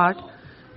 8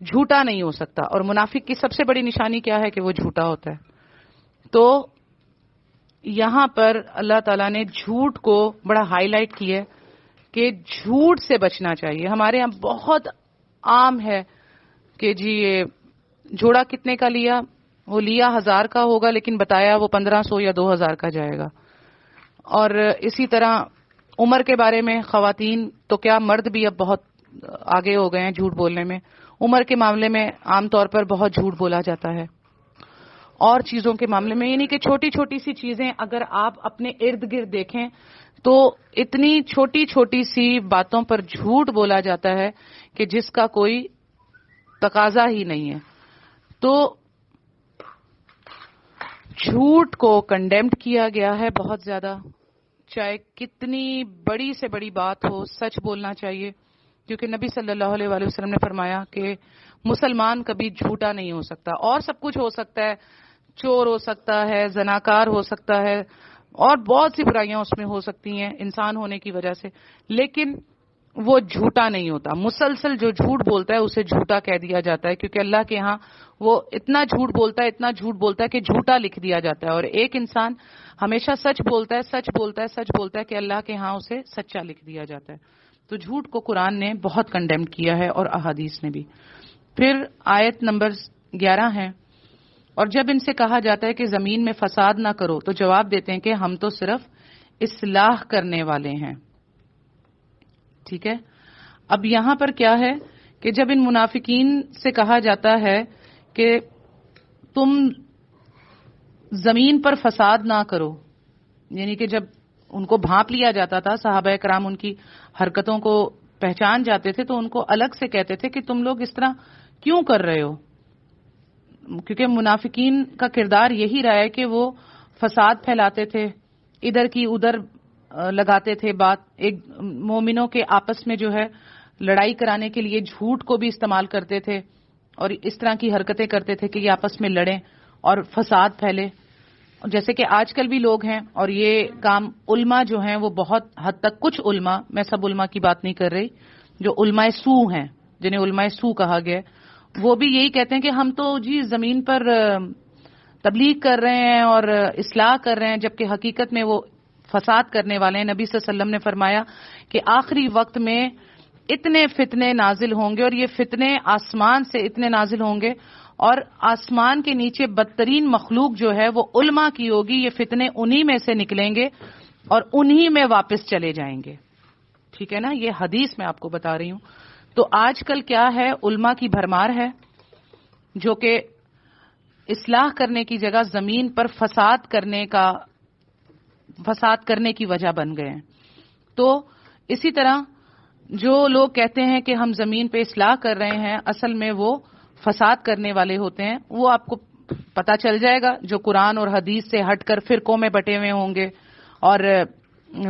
جھوٹا نہیں ہو سکتا. اور منافق کی سب سے بڑی نشانی کیا ہے کہ وہ جھوٹا ہوتا ہے. تو یہاں پر اللہ تعالیٰ نے جھوٹ کو بڑا ہائی لائٹ کیا ہے کہ جھوٹ سے بچنا چاہیے. ہمارے یہاں بہت عام ہے کہ جی یہ جوڑا کتنے کا لیا, وہ لیا 1000 کا ہوگا لیکن بتایا وہ 1500 یا 2000 کا جائے گا. اور اسی طرح عمر کے بارے میں خواتین تو کیا مرد بھی اب بہت آگے ہو گئے ہیں جھوٹ بولنے میں. عمر کے معاملے میں عام طور پر بہت جھوٹ بولا جاتا ہے. اور چیزوں کے معاملے میں یعنی کہ چھوٹی چھوٹی سی چیزیں اگر آپ اپنے ارد گرد دیکھیں تو اتنی چھوٹی چھوٹی سی باتوں پر جھوٹ بولا جاتا ہے کہ جس کا کوئی تقاضا ہی نہیں ہے. تو جھوٹ کو کنڈیمڈ کیا گیا ہے بہت زیادہ. چاہے کتنی بڑی سے بڑی بات ہو سچ بولنا چاہیے, کیونکہ نبی صلی اللہ علیہ وآلہ وسلم نے فرمایا کہ مسلمان کبھی جھوٹا نہیں ہو سکتا. اور سب کچھ ہو سکتا ہے, چور ہو سکتا ہے, زناکار ہو سکتا ہے, اور بہت سی برائیاں اس میں ہو سکتی ہیں انسان ہونے کی وجہ سے, لیکن وہ جھوٹا نہیں ہوتا. مسلسل جو جھوٹ بولتا ہے اسے جھوٹا کہہ دیا جاتا ہے, کیونکہ اللہ کے ہاں وہ اتنا جھوٹ بولتا ہے, اتنا جھوٹ بولتا ہے کہ جھوٹا لکھ دیا جاتا ہے. اور ایک انسان ہمیشہ سچ بولتا ہے, سچ بولتا ہے, سچ بولتا ہے کہ اللہ کے ہاں اسے سچا لکھ دیا جاتا ہے. تو جھوٹ کو قرآن نے بہت کنڈیم کیا ہے اور احادیث نے بھی. پھر آیت نمبر 11 ہے, اور جب ان سے کہا جاتا ہے کہ زمین میں فساد نہ کرو تو جواب دیتے ہیں کہ ہم تو صرف اصلاح کرنے والے ہیں. ٹھیک ہے. اب یہاں پر کیا ہے کہ جب ان منافقین سے کہا جاتا ہے کہ تم زمین پر فساد نہ کرو, یعنی کہ جب ان کو بھانپ لیا جاتا تھا, صحابہ کرام ان کی حرکتوں کو پہچان جاتے تھے تو ان کو الگ سے کہتے تھے کہ تم لوگ اس طرح کیوں کر رہے ہو, کیونکہ منافقین کا کردار یہی رہا ہے کہ وہ فساد پھیلاتے تھے, ادھر کی ادھر لگاتے تھے بات, ایک مومنوں کے آپس میں جو ہے لڑائی کرانے کے لیے جھوٹ کو بھی استعمال کرتے تھے اور اس طرح کی حرکتیں کرتے تھے کہ یہ آپس میں لڑیں اور فساد پھیلے. جیسے کہ آج کل بھی لوگ ہیں, اور یہ کام علماء جو ہیں وہ بہت حد تک, کچھ علماء, میں سب علماء کی بات نہیں کر رہی, جو علماء سو ہیں جنہیں علماء سو کہا گیا, وہ بھی یہی کہتے ہیں کہ ہم تو جی زمین پر تبلیغ کر رہے ہیں اور اصلاح کر رہے ہیں, جبکہ حقیقت میں وہ فساد کرنے والے ہیں. نبی صلی اللہ علیہ وسلم نے فرمایا کہ آخری وقت میں اتنے فتنے نازل ہوں گے, اور یہ فتنے آسمان سے اتنے نازل ہوں گے, اور آسمان کے نیچے بدترین مخلوق جو ہے وہ علماء کی ہوگی. یہ فتنے انہی میں سے نکلیں گے اور انہی میں واپس چلے جائیں گے. ٹھیک ہے نا, یہ حدیث میں آپ کو بتا رہی ہوں. تو آج کل کیا ہے, علماء کی بھرمار ہے جو کہ اصلاح کرنے کی جگہ زمین پر فساد کرنے کی وجہ بن گئے ہیں. تو اسی طرح جو لوگ کہتے ہیں کہ ہم زمین پہ اصلاح کر رہے ہیں, اصل میں وہ فساد کرنے والے ہوتے ہیں. وہ آپ کو پتا چل جائے گا جو قرآن اور حدیث سے ہٹ کر فرقوں میں بٹے ہوئے ہوں گے اور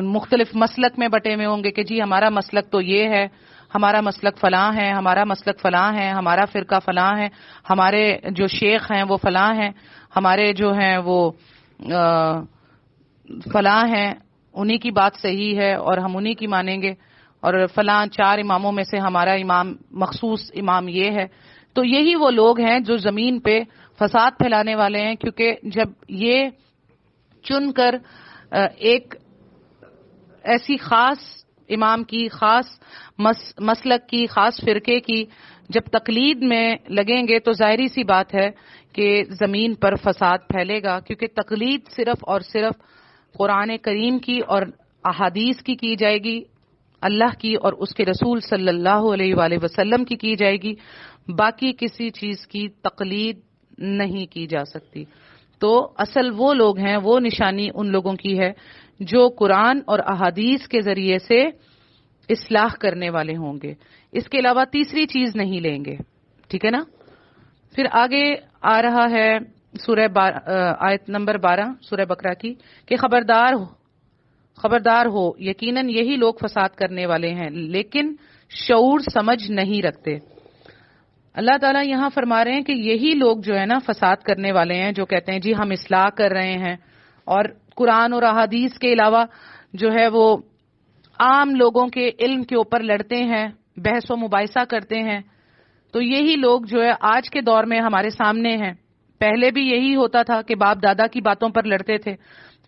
مختلف مسلک میں بٹے ہوئے ہوں گے کہ جی ہمارا مسلک تو یہ ہے, ہمارا مسلک فلاں ہے, ہمارا مسلک فلاں ہے, ہمارا فرقہ فلاں ہے, ہمارے جو شیخ ہیں وہ فلاں ہیں, ہمارے جو ہیں وہ فلاں ہیں, انہی کی بات صحیح ہے اور ہم انہی کی مانیں گے, اور فلاں 4 اماموں میں سے ہمارا امام مخصوص امام یہ ہے. تو یہی وہ لوگ ہیں جو زمین پہ فساد پھیلانے والے ہیں, کیونکہ جب یہ چن کر ایک ایسی خاص امام کی, خاص مسلک کی, خاص فرقے کی جب تقلید میں لگیں گے تو ظاہری سی بات ہے کہ زمین پر فساد پھیلے گا, کیونکہ تقلید صرف اور صرف قرآن کریم کی اور احادیث کی جائے گی, اللہ کی اور اس کے رسول صلی اللہ علیہ وآلہ وسلم کی جائے گی, باقی کسی چیز کی تقلید نہیں کی جا سکتی. تو اصل وہ لوگ ہیں, وہ نشانی ان لوگوں کی ہے جو قرآن اور احادیث کے ذریعے سے اصلاح کرنے والے ہوں گے. اس کے علاوہ تیسری چیز نہیں لیں گے. ٹھیک ہے نا. پھر آگے آ رہا ہے سورہ آیت نمبر 12 سورہ بقرہ کی کہ خبردار ہو, یقیناً یہی لوگ فساد کرنے والے ہیں لیکن شعور سمجھ نہیں رکھتے. اللہ تعالیٰ یہاں فرما رہے ہیں کہ یہی لوگ جو ہے نا فساد کرنے والے ہیں, جو کہتے ہیں جی ہم اصلاح کر رہے ہیں اور قرآن اور احادیث کے علاوہ جو ہے وہ عام لوگوں کے علم کے اوپر لڑتے ہیں, بحث و مباحثہ کرتے ہیں. تو یہی لوگ جو ہے آج کے دور میں ہمارے سامنے ہیں. پہلے بھی یہی ہوتا تھا کہ باپ دادا کی باتوں پر لڑتے تھے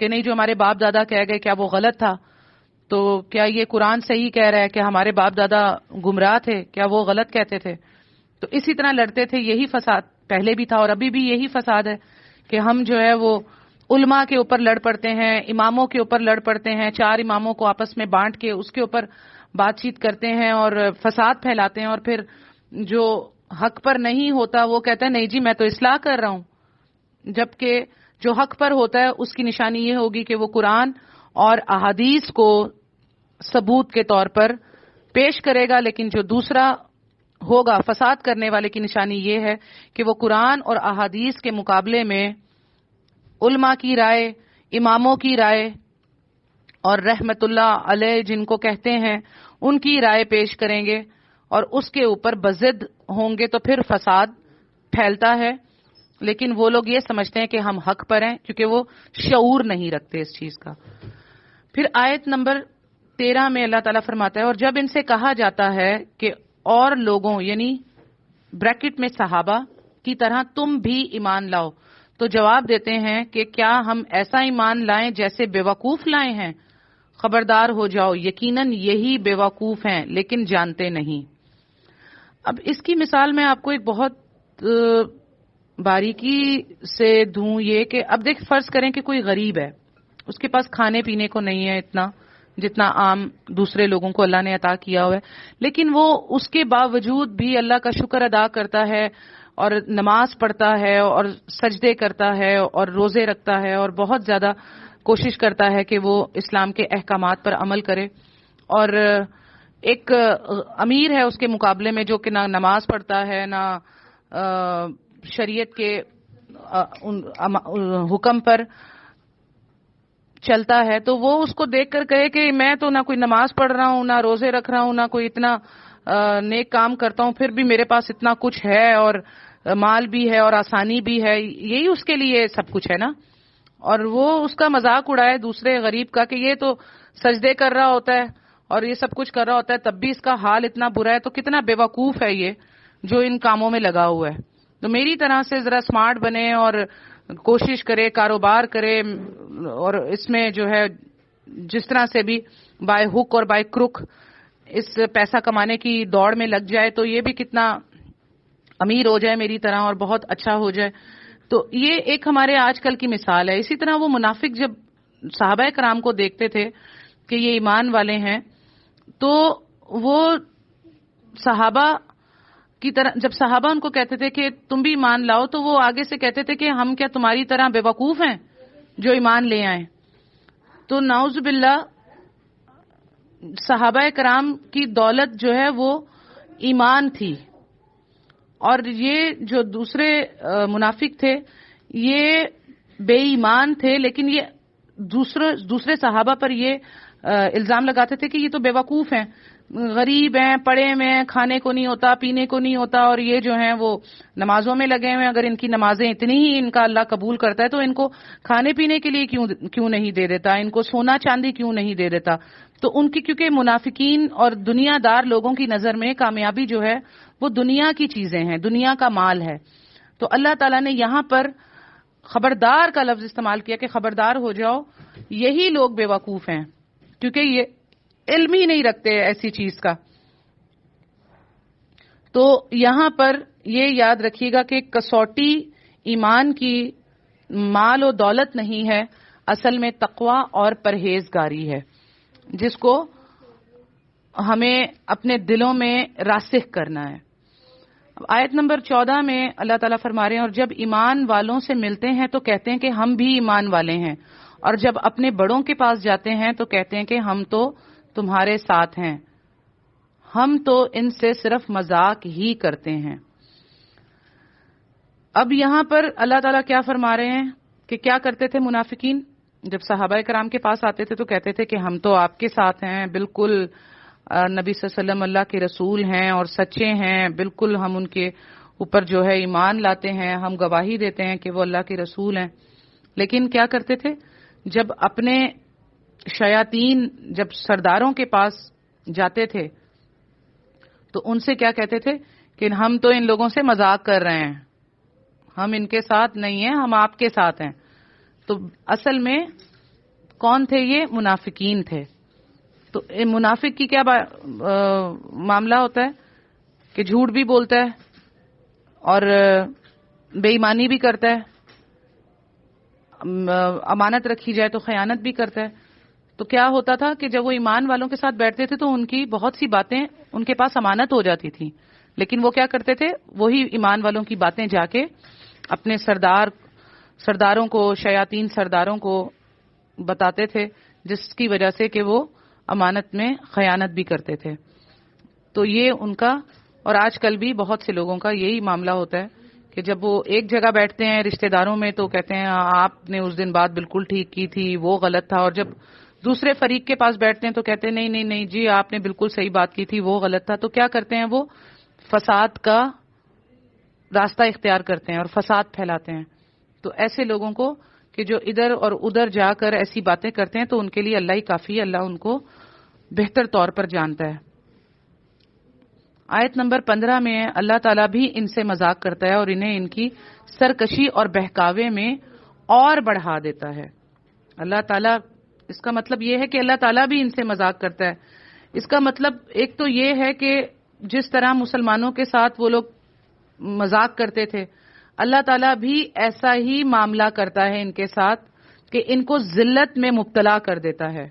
کہ نہیں جو ہمارے باپ دادا کہہ گئے کیا وہ غلط تھا, تو کیا یہ قرآن صحیح کہہ رہا ہے, کہ ہمارے باپ دادا گمراہ تھے, کیا وہ غلط کہتے تھے. تو اسی طرح لڑتے تھے. یہی فساد پہلے بھی تھا اور ابھی بھی یہی فساد ہے کہ ہم جو ہے وہ علماء کے اوپر لڑ پڑتے ہیں, اماموں کے اوپر لڑ پڑتے ہیں, 4 اماموں کو آپس میں بانٹ کے اس کے اوپر بات چیت کرتے ہیں اور فساد پھیلاتے ہیں, اور پھر جو حق پر نہیں ہوتا وہ کہتا ہے نہیں جی میں تو اصلاح کر رہا ہوں, جبکہ جو حق پر ہوتا ہے اس کی نشانی یہ ہوگی کہ وہ قرآن اور احادیث کو ثبوت کے طور پر پیش کرے گا. لیکن جو دوسرا ہوگا فساد کرنے والے کی نشانی یہ ہے کہ وہ قرآن اور احادیث کے مقابلے میں علماء کی رائے, اماموں کی رائے اور رحمت اللہ علیہ جن کو کہتے ہیں ان کی رائے پیش کریں گے اور اس کے اوپر بضد ہوں گے, تو پھر فساد پھیلتا ہے. لیکن وہ لوگ یہ سمجھتے ہیں کہ ہم حق پر ہیں کیونکہ وہ شعور نہیں رکھتے اس چیز کا. پھر آیت نمبر 13 میں اللہ تعالیٰ فرماتا ہے اور جب ان سے کہا جاتا ہے کہ اور لوگوں یعنی بریکٹ میں صحابہ کی طرح تم بھی ایمان لاؤ, تو جواب دیتے ہیں کہ کیا ہم ایسا ایمان لائیں جیسے بیوقوف لائے ہیں. خبردار ہو جاؤ یقیناً یہی بیوقوف ہیں لیکن جانتے نہیں. اب اس کی مثال میں آپ کو ایک بہت باریکی سے دوں یہ کہ اب دیکھ فرض کریں کہ کوئی غریب ہے, اس کے پاس کھانے پینے کو نہیں ہے اتنا جتنا عام دوسرے لوگوں کو اللہ نے عطا کیا ہوا ہے, لیکن وہ اس کے باوجود بھی اللہ کا شکر ادا کرتا ہے اور نماز پڑھتا ہے اور سجدے کرتا ہے اور روزے رکھتا ہے اور بہت زیادہ کوشش کرتا ہے کہ وہ اسلام کے احکامات پر عمل کرے. اور ایک امیر ہے اس کے مقابلے میں جو کہ نہ نماز پڑھتا ہے نہ شریعت کے حکم پر چلتا ہے, تو وہ اس کو دیکھ کر کہے کہ میں تو نہ کوئی نماز پڑھ رہا ہوں نہ روزے رکھ رہا ہوں نہ کوئی اتنا نیک کام کرتا ہوں, پھر بھی میرے پاس اتنا کچھ ہے اور مال بھی ہے اور آسانی بھی ہے, یہی اس کے لیے سب کچھ ہے نا. اور وہ اس کا مذاق اڑائے دوسرے غریب کا کہ یہ تو سجدے کر رہا ہوتا ہے اور یہ سب کچھ کر رہا ہوتا ہے تب بھی اس کا حال اتنا برا ہے, تو کتنا بے وقوف ہے یہ جو ان کاموں میں لگا ہوا ہے. تو میری طرح سے ذرا سمارٹ بنے اور کوشش کرے, کاروبار کرے اور اس میں جو ہے جس طرح سے بھی بائی ہک اور بائی کروک اس پیسہ کمانے کی دوڑ میں لگ جائے تو یہ بھی کتنا امیر ہو جائے میری طرح اور بہت اچھا ہو جائے. تو یہ ایک ہمارے آج کل کی مثال ہے. اسی طرح وہ منافق جب صحابہ کرام کو دیکھتے تھے کہ یہ ایمان والے ہیں تو وہ صحابہ کی طرح جب صحابہ ان کو کہتے تھے کہ تم بھی ایمان لاؤ تو وہ آگے سے کہتے تھے کہ ہم کیا تمہاری طرح بے وقوف ہیں جو ایمان لے آئیں. تو نعوذ باللہ صحابہ کرام کی دولت جو ہے وہ ایمان تھی, اور یہ جو دوسرے منافق تھے یہ بے ایمان تھے, لیکن یہ دوسرے صحابہ پر یہ الزام لگاتے تھے کہ یہ تو بے وقوف ہیں, غریب ہیں, پڑھے ہوئے ہیں, کھانے کو نہیں ہوتا, پینے کو نہیں ہوتا, اور یہ جو ہیں وہ نمازوں میں لگے ہوئے ہیں. اگر ان کی نمازیں اتنی ہی ان کا اللہ قبول کرتا ہے تو ان کو کھانے پینے کے لیے کیوں نہیں دے دیتا, ان کو سونا چاندی کیوں نہیں دے دیتا. تو ان کی کیونکہ منافقین اور دنیا دار لوگوں کی نظر میں کامیابی جو ہے وہ دنیا کی چیزیں ہیں, دنیا کا مال ہے. تو اللہ تعالیٰ نے یہاں پر خبردار کا لفظ استعمال کیا کہ خبردار ہو جاؤ یہی لوگ بے وقوف ہیں, کیونکہ یہ علم ہی نہیں رکھتے ایسی چیز کا. تو یہاں پر یہ یاد رکھیے گا کہ کسوٹی ایمان کی مال و دولت نہیں ہے, اصل میں تقوی اور پرہیزگاری ہے جس کو ہمیں اپنے دلوں میں راسخ کرنا ہے. آیت نمبر 14 میں اللہ تعالیٰ فرما رہے ہیں اور جب ایمان والوں سے ملتے ہیں تو کہتے ہیں کہ ہم بھی ایمان والے ہیں, اور جب اپنے بڑوں کے پاس جاتے ہیں تو کہتے ہیں کہ ہم تو تمہارے ساتھ ہیں, ہم تو ان سے صرف مذاق ہی کرتے ہیں. اب یہاں پر اللہ تعالیٰ کیا فرما رہے ہیں کہ کیا کرتے تھے منافقین جب صحابہ کرام کے پاس آتے تھے تو کہتے تھے کہ ہم تو آپ کے ساتھ ہیں, بالکل نبی صلی اللہ علیہ وسلم اللہ کے رسول ہیں اور سچے ہیں, بالکل ہم ان کے اوپر جو ہے ایمان لاتے ہیں, ہم گواہی دیتے ہیں کہ وہ اللہ کے رسول ہیں. لیکن کیا کرتے تھے جب اپنے شیاطین جب سرداروں کے پاس جاتے تھے تو ان سے کیا کہتے تھے کہ ہم تو ان لوگوں سے مذاق کر رہے ہیں، ہم ان کے ساتھ نہیں ہیں، ہم آپ کے ساتھ ہیں. تو اصل میں کون تھے؟ یہ منافقین تھے. تو منافق کی کیا معاملہ ہوتا ہے کہ جھوٹ بھی بولتا ہے اور بے ایمانی بھی کرتا ہے، امانت رکھی جائے تو خیانت بھی کرتا ہے. تو کیا ہوتا تھا کہ جب وہ ایمان والوں کے ساتھ بیٹھتے تھے تو ان کی بہت سی باتیں ان کے پاس امانت ہو جاتی تھی، لیکن وہ کیا کرتے تھے؟ وہی ایمان والوں کی باتیں جا کے اپنے سرداروں کو، شیاطین سرداروں کو بتاتے تھے، جس کی وجہ سے کہ وہ امانت میں خیانت بھی کرتے تھے. تو یہ ان کا، اور آج کل بھی بہت سے لوگوں کا یہی معاملہ ہوتا ہے کہ جب وہ ایک جگہ بیٹھتے ہیں رشتہ داروں میں تو کہتے ہیں آپ نے اس دن بات بالکل ٹھیک کی تھی، وہ غلط تھا. اور جب دوسرے فریق کے پاس بیٹھتے ہیں تو کہتے ہیں نہیں نہیں نہیں جی آپ نے بالکل صحیح بات کی تھی، وہ غلط تھا. تو کیا کرتے ہیں؟ وہ فساد کا راستہ اختیار کرتے ہیں اور فساد پھیلاتے ہیں. تو ایسے لوگوں کو کہ جو ادھر اور ادھر جا کر ایسی باتیں کرتے ہیں تو ان کے لیے اللہ ہی کافی ہے، اللہ ان کو بہتر طور پر جانتا ہے. آیت نمبر 15 میں اللہ تعالیٰ بھی ان سے مذاق کرتا ہے اور انہیں ان کی سرکشی اور بہکاوے میں اور بڑھا دیتا ہے. اللہ تعالیٰ، اس کا مطلب یہ ہے کہ اللہ تعالیٰ بھی ان سے مذاق کرتا ہے. اس کا مطلب ایک تو یہ ہے کہ جس طرح مسلمانوں کے ساتھ وہ لوگ مذاق کرتے تھے، اللہ تعالیٰ بھی ایسا ہی معاملہ کرتا ہے ان کے ساتھ کہ ان کو ذلت میں مبتلا کر دیتا ہے.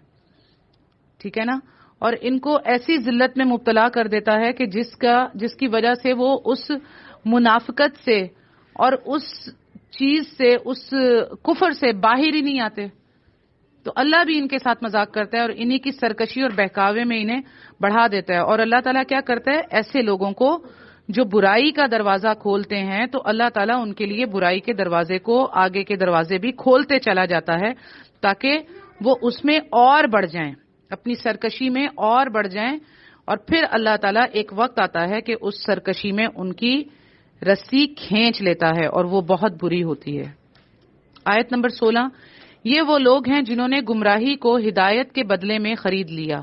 ٹھیک ہے نا؟ اور ان کو ایسی ذلت میں مبتلا کر دیتا ہے کہ جس کی وجہ سے وہ اس منافقت سے اور اس چیز سے، اس کفر سے باہر ہی نہیں آتے. تو اللہ بھی ان کے ساتھ مذاق کرتا ہے اور انہی کی سرکشی اور بہکاوے میں انہیں بڑھا دیتا ہے. اور اللہ تعالیٰ کیا کرتا ہے؟ ایسے لوگوں کو جو برائی کا دروازہ کھولتے ہیں تو اللہ تعالیٰ ان کے لیے برائی کے دروازے کو، آگے کے دروازے بھی کھولتے چلا جاتا ہے تاکہ وہ اس میں اور بڑھ جائیں، اپنی سرکشی میں اور بڑھ جائیں. اور پھر اللہ تعالیٰ ایک وقت آتا ہے کہ اس سرکشی میں ان کی رسی کھینچ لیتا ہے اور وہ بہت بری ہوتی ہے. آیت نمبر 16، یہ وہ لوگ ہیں جنہوں نے گمراہی کو ہدایت کے بدلے میں خرید لیا،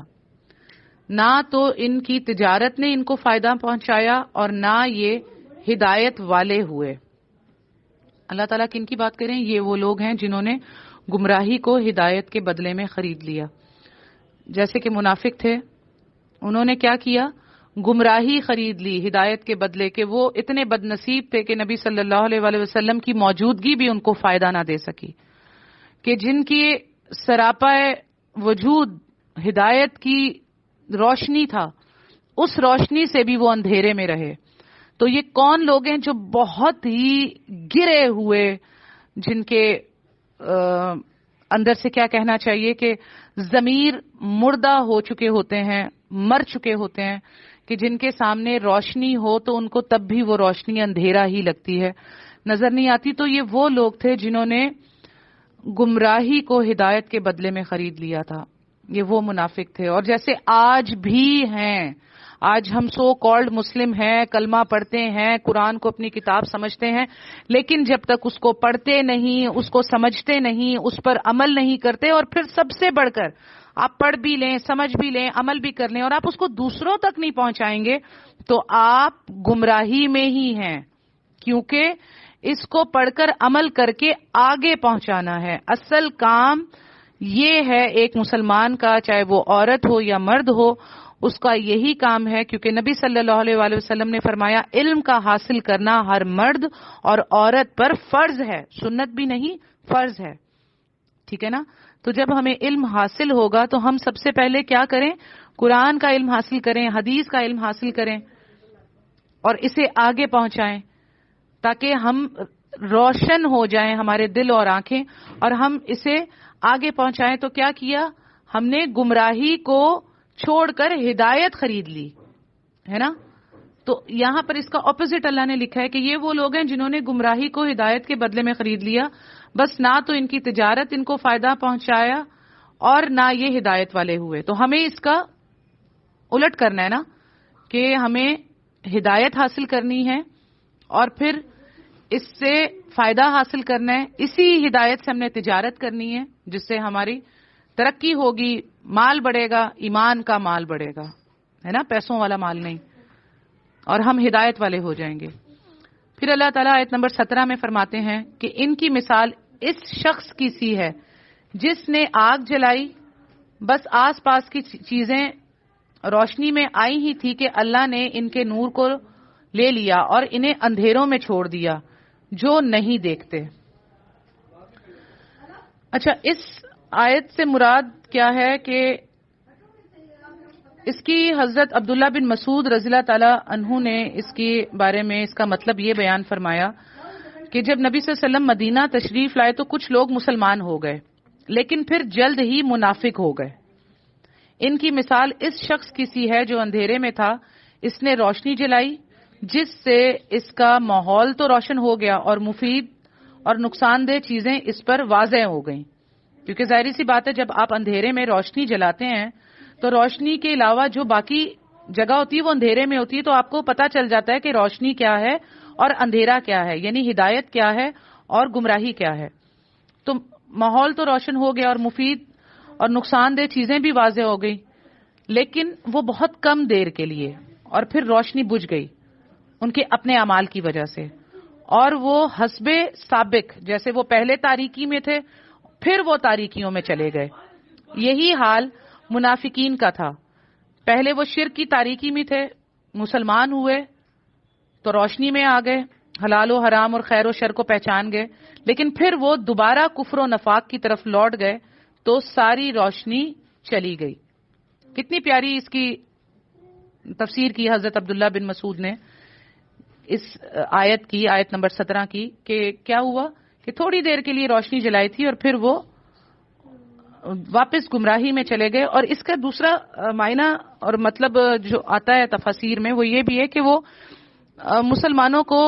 نہ تو ان کی تجارت نے ان کو فائدہ پہنچایا اور نہ یہ ہدایت والے ہوئے. اللہ تعالیٰ کن کی بات کریں؟ یہ وہ لوگ ہیں جنہوں نے گمراہی کو ہدایت کے بدلے میں خرید لیا. جیسے کہ منافق تھے، انہوں نے کیا کیا؟ گمراہی خرید لی ہدایت کے بدلے. کہ وہ اتنے بد نصیب تھے کہ نبی صلی اللہ علیہ وآلہ وسلم کی موجودگی بھی ان کو فائدہ نہ دے سکی، کہ جن کی سراپا وجود ہدایت کی روشنی تھا، اس روشنی سے بھی وہ اندھیرے میں رہے. تو یہ کون لوگ ہیں؟ جو بہت ہی گرے ہوئے، جن کے اندر سے کیا کہنا چاہیے کہ ضمیر مردہ ہو چکے ہوتے ہیں، مر چکے ہوتے ہیں، کہ جن کے سامنے روشنی ہو تو ان کو تب بھی وہ روشنی اندھیرا ہی لگتی ہے، نظر نہیں آتی. تو یہ وہ لوگ تھے جنہوں نے گمراہی کو ہدایت کے بدلے میں خرید لیا تھا. یہ وہ منافق تھے. اور جیسے آج بھی ہیں، آج ہم سو کالڈ مسلم ہیں، کلمہ پڑھتے ہیں، قرآن کو اپنی کتاب سمجھتے ہیں، لیکن جب تک اس کو پڑھتے نہیں، اس کو سمجھتے نہیں، اس پر عمل نہیں کرتے، اور پھر سب سے بڑھ کر آپ پڑھ بھی لیں، سمجھ بھی لیں، عمل بھی کر لیں، اور آپ اس کو دوسروں تک نہیں پہنچائیں گے تو آپ گمراہی میں ہی ہیں. کیونکہ اس کو پڑھ کر عمل کر کے آگے پہنچانا ہے. اصل کام یہ ہے ایک مسلمان کا، چاہے وہ عورت ہو یا مرد ہو، اس کا یہی کام ہے. کیونکہ نبی صلی اللہ علیہ وآلہ وسلم نے فرمایا علم کا حاصل کرنا ہر مرد اور عورت پر فرض ہے، سنت بھی نہیں، فرض ہے. ٹھیک ہے نا؟ تو جب ہمیں علم حاصل ہوگا تو ہم سب سے پہلے کیا کریں؟ قرآن کا علم حاصل کریں، حدیث کا علم حاصل کریں اور اسے آگے پہنچائیں تاکہ ہم روشن ہو جائیں، ہمارے دل اور آنکھیں، اور ہم اسے آگے پہنچائیں. تو کیا کیا ہم نے؟ گمراہی کو چھوڑ کر ہدایت خرید لی ہے نا. تو یہاں پر اس کا اپوزٹ اللہ نے لکھا ہے کہ یہ وہ لوگ ہیں جنہوں نے گمراہی کو ہدایت کے بدلے میں خرید لیا، بس نہ تو ان کی تجارت ان کو فائدہ پہنچایا اور نہ یہ ہدایت والے ہوئے. تو ہمیں اس کا الٹ کرنا ہے نا، کہ ہمیں ہدایت حاصل کرنی ہے اور پھر اس سے فائدہ حاصل کرنا ہے. اسی ہدایت سے ہم نے تجارت کرنی ہے جس سے ہماری ترقی ہوگی، مال بڑھے گا، ایمان کا مال بڑھے گا، ہے نا، پیسوں والا مال نہیں. اور ہم ہدایت والے ہو جائیں گے۔ پھر اللہ تعالیٰ آیت نمبر 17 میں فرماتے ہیں کہ ان کی مثال اس شخص کی سی ہے جس نے آگ جلائی، بس آس پاس کی چیزیں روشنی میں آئی ہی تھی کہ اللہ نے ان کے نور کو لے لیا اور انہیں اندھیروں میں چھوڑ دیا جو نہیں دیکھتے۔ اچھا، اس آیت سے مراد کیا ہے کہ اس کی حضرت عبداللہ بن مسعود رضی اللہ تعالی عنہ نے اس کے بارے میں اس کا مطلب یہ بیان فرمایا کہ جب نبی صلی اللہ علیہ وسلم مدینہ تشریف لائے تو کچھ لوگ مسلمان ہو گئے لیکن پھر جلد ہی منافق ہو گئے۔ ان کی مثال اس شخص کی سی ہے جو اندھیرے میں تھا، اس نے روشنی جلائی جس سے اس کا ماحول تو روشن ہو گیا اور مفید اور نقصان دہ چیزیں اس پر واضح ہو گئیں، کیونکہ ظاہری سی بات ہے جب آپ اندھیرے میں روشنی جلاتے ہیں تو روشنی کے علاوہ جو باقی جگہ ہوتی ہے وہ اندھیرے میں ہوتی ہے، تو آپ کو پتہ چل جاتا ہے کہ روشنی کیا ہے اور اندھیرا کیا ہے، یعنی ہدایت کیا ہے اور گمراہی کیا ہے۔ تو ماحول تو روشن ہو گیا اور مفید اور نقصان دہ چیزیں بھی واضح ہو گئی، لیکن وہ بہت کم دیر کے لیے، اور پھر روشنی بجھ گئی ان کے اپنے اعمال کی وجہ سے، اور وہ حسب سابق، جیسے وہ پہلے تاریکی میں تھے پھر وہ تاریکیوں میں چلے گئے۔ یہی حال منافقین کا تھا، پہلے وہ شرک کی تاریکی میں تھے، مسلمان ہوئے تو روشنی میں آ گئے، حلال و حرام اور خیر و شر کو پہچان گئے، لیکن پھر وہ دوبارہ کفر و نفاق کی طرف لوٹ گئے تو ساری روشنی چلی گئی۔ کتنی پیاری اس کی تفسیر کی حضرت عبداللہ بن مسعود نے اس آیت کی، آیت نمبر 17 کی، کہ کیا ہوا کہ تھوڑی دیر کے لیے روشنی جلائی تھی اور پھر وہ واپس گمراہی میں چلے گئے۔ اور اس کا دوسرا معنی اور مطلب جو آتا ہے تفاسیر میں وہ یہ بھی ہے کہ وہ مسلمانوں کو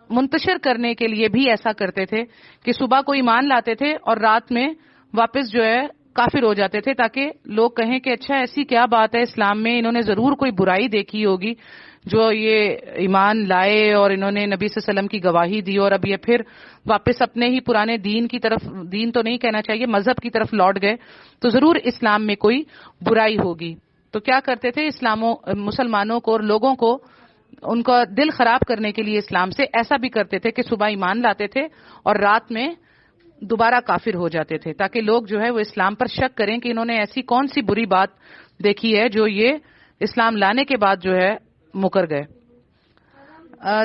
منتشر کرنے کے لیے بھی ایسا کرتے تھے کہ صبح کو ایمان لاتے تھے اور رات میں واپس جو ہے کافر ہو جاتے تھے، تاکہ لوگ کہیں کہ اچھا ایسی کیا بات ہے اسلام میں، انہوں نے ضرور کوئی برائی دیکھی ہوگی جو یہ ایمان لائے اور انہوں نے نبی صلی اللہ علیہ وسلم کی گواہی دی اور اب یہ پھر واپس اپنے ہی پرانے دین کی طرف، دین تو نہیں کہنا چاہیے، مذہب کی طرف لوٹ گئے، تو ضرور اسلام میں کوئی برائی ہوگی۔ تو کیا کرتے تھے مسلمانوں کو اور لوگوں کو ان کا دل خراب کرنے کے لیے اسلام سے ایسا بھی کرتے تھے کہ صبح ایمان لاتے تھے اور رات میں دوبارہ کافر ہو جاتے تھے، تاکہ لوگ جو ہے وہ اسلام پر شک کریں کہ انہوں نے ایسی کون سی بری بات دیکھی ہے جو یہ اسلام لانے کے بعد جو ہے مکر گئے۔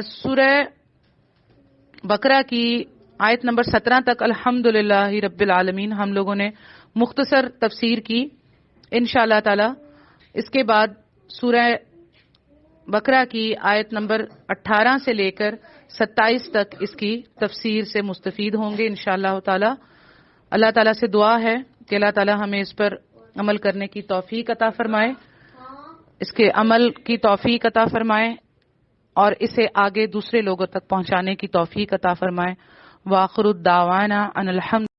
سورہ بقرہ کی آیت نمبر 17 تک الحمدللہ رب العالمین ہم لوگوں نے مختصر تفسیر کی انشاءاللہ تعالی۔ اس کے بعد سورہ بقرہ کی آیت نمبر 18 سے لے کر 27 تک اس کی تفسیر سے مستفید ہوں گے انشاءاللہ تعالی۔ اللہ تعالیٰ سے دعا ہے کہ اللہ تعالیٰ ہمیں اس پر عمل کرنے کی توفیق عطا فرمائے، اس کے عمل کی توفیق عطا فرمائے اور اسے آگے دوسرے لوگوں تک پہنچانے کی توفیق عطا فرمائے۔ وآخر الدعوانا ان الحمد